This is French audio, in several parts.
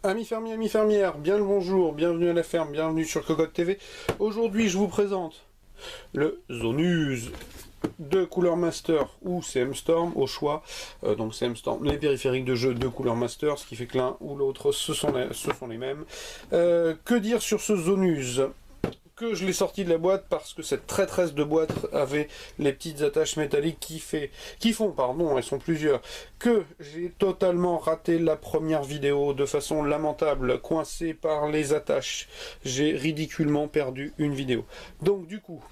Amis fermiers, amis fermières, bien le bonjour, bienvenue à la ferme, bienvenue sur Cocotte TV. Aujourd'hui je vous présente le Zonuse de Cooler Master ou CM Storm au choix. Donc CM Storm, les périphériques de jeu de Cooler Master, ce qui fait que l'un ou l'autre ce sont les mêmes. Que dire sur ce Zonuse ? Que je l'ai sorti de la boîte parce que cette traîtresse de boîte avait les petites attaches métalliques qui font, elles sont plusieurs, que j'ai totalement raté la première vidéo de façon lamentable, coincé par les attaches. J'ai ridiculement perdu une vidéo. Donc du coup,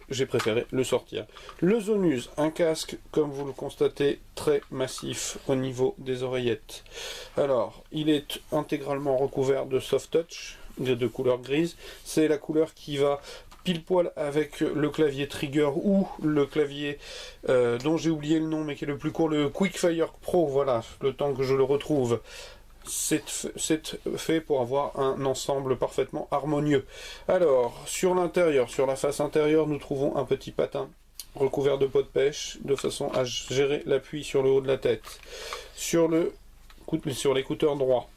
j'ai préféré le sortir. Le Zonuse, un casque, comme vous le constatez, très massif au niveau des oreillettes. Alors, il est intégralement recouvert de soft touch, de couleur grise. C'est la couleur qui va pile poil avec le clavier Trigger ou le clavier dont j'ai oublié le nom mais qui est le plus court, le Quickfire Pro. Voilà, le temps que je le retrouve. C'est fait pour avoir un ensemble parfaitement harmonieux. Alors, sur l'intérieur, sur la face intérieure, nous trouvons un petit patin recouvert de peau de pêche, de façon à gérer l'appui sur le haut de la tête. Sur l'écouteur droit,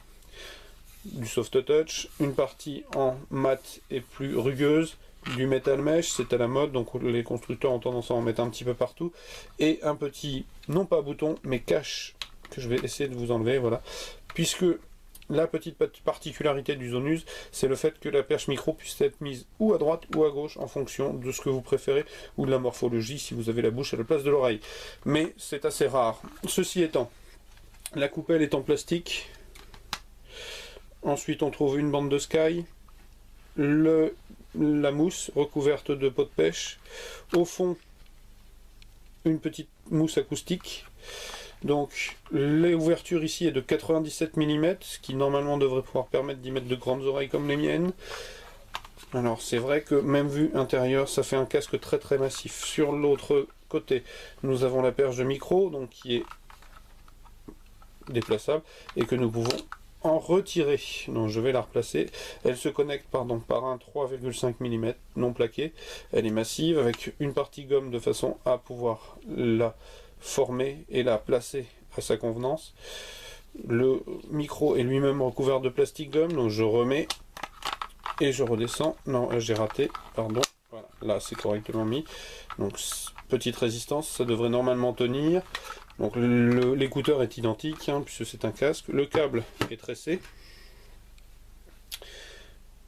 du soft touch, une partie en mat et plus rugueuse, du metal mesh, c'est à la mode, donc les constructeurs ont tendance à en mettre un petit peu partout, et un petit, non pas bouton, mais cache, que je vais essayer de vous enlever, voilà, puisque la petite particularité du Zonuse, c'est le fait que la perche micro puisse être mise ou à droite ou à gauche en fonction de ce que vous préférez, ou de la morphologie si vous avez la bouche à la place de l'oreille. Mais c'est assez rare. Ceci étant, la coupelle est en plastique. Ensuite, on trouve une bande de Sky, la mousse recouverte de peau de pêche. Au fond, une petite mousse acoustique. Donc, l'ouverture ici est de 97 mm, ce qui normalement devrait pouvoir permettre d'y mettre de grandes oreilles comme les miennes. Alors, c'est vrai que même vue intérieure, ça fait un casque très très massif. Sur l'autre côté, nous avons la perche de micro, donc qui est déplaçable et que nous pouvons en retirer. Donc je vais la replacer. Elle se connecte par un 3,5 mm non plaqué. Elle est massive avec une partie gomme de façon à pouvoir la former et la placer à sa convenance. Le micro est lui-même recouvert de plastique gomme, donc je remets et je redescends. Non, j'ai raté, pardon. Voilà, là c'est correctement mis. Donc petite résistance, ça devrait normalement tenir. Donc l'écouteur est identique, puisque c'est un casque. Le câble est tressé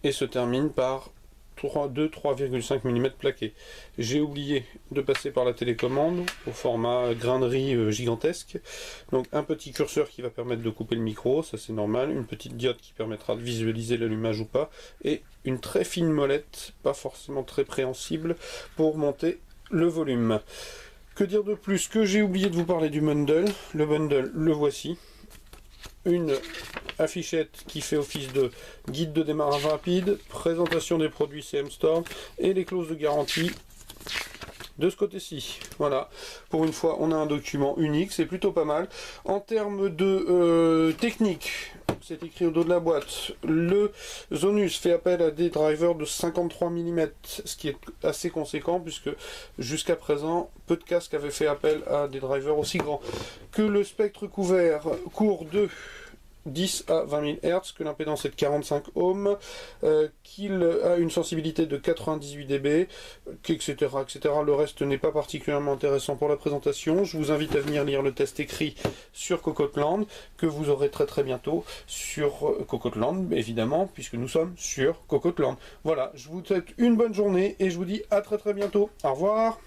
et se termine par 3,5 mm plaqué. J'ai oublié de passer par la télécommande au format grainerie gigantesque. Donc un petit curseur qui va permettre de couper le micro, ça c'est normal. Une petite diode qui permettra de visualiser l'allumage ou pas. Et une très fine molette, pas forcément très préhensible, pour monter le volume. Que dire de plus? Que j'ai oublié de vous parler du bundle. Le bundle, le voici. Une affichette qui fait office de guide de démarrage rapide, présentation des produits CM Storm et les clauses de garantie de ce côté-ci. Voilà, pour une fois on a un document unique, c'est plutôt pas mal. En termes de technique, c'est écrit au dos de la boîte, le Zonuse fait appel à des drivers de 53 mm, ce qui est assez conséquent puisque jusqu'à présent peu de casques avaient fait appel à des drivers aussi grands. Que le spectre couvert court de 10 à 20 000 Hz, que l'impédance est de 45 ohms, qu'il a une sensibilité de 98 dB, etc., etc. Le reste n'est pas particulièrement intéressant pour la présentation. Je vous invite à venir lire le test écrit sur Cocotland, que vous aurez très très bientôt sur Cocotland, évidemment, puisque nous sommes sur Cocotland. Voilà, je vous souhaite une bonne journée et je vous dis à très très bientôt. Au revoir.